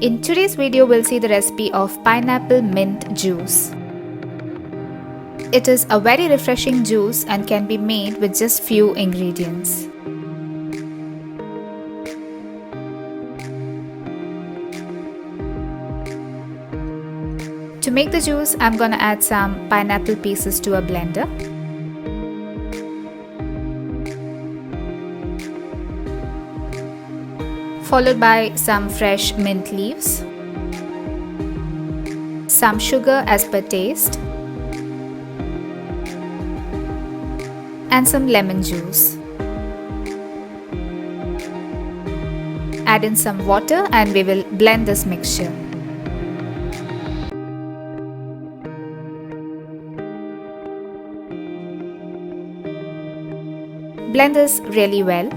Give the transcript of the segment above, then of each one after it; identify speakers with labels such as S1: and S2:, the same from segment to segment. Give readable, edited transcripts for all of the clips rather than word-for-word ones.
S1: In today's video, we'll see the recipe of pineapple mint juice. It is a very refreshing juice and can be made with just few ingredients. To make the juice, I'm gonna add some pineapple pieces to a blender. Followed by some fresh mint leaves, some sugar as per taste, and some lemon juice. Add in some water and we will blend this mixture. Blend this really well.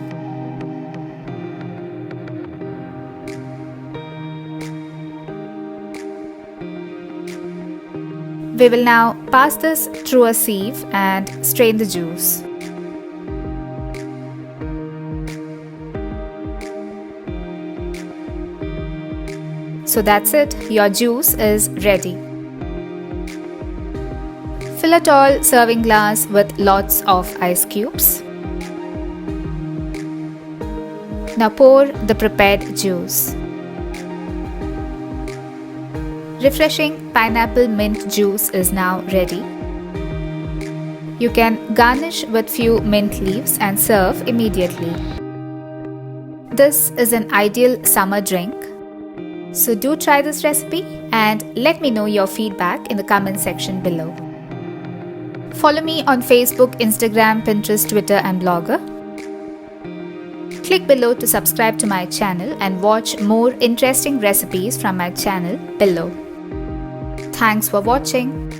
S1: We will now pass this through a sieve and strain the juice. So that's it, your juice is ready. Fill a tall serving glass with lots of ice cubes. Now pour the prepared juice. Refreshing pineapple mint juice is now ready. You can garnish with few mint leaves and serve immediately. This is an ideal summer drink. So do try this recipe and let me know your feedback in the comment section below. Follow me on Facebook, Instagram, Pinterest, Twitter and Blogger. Click below to subscribe to my channel and watch more interesting recipes from my channel below. Thanks for watching.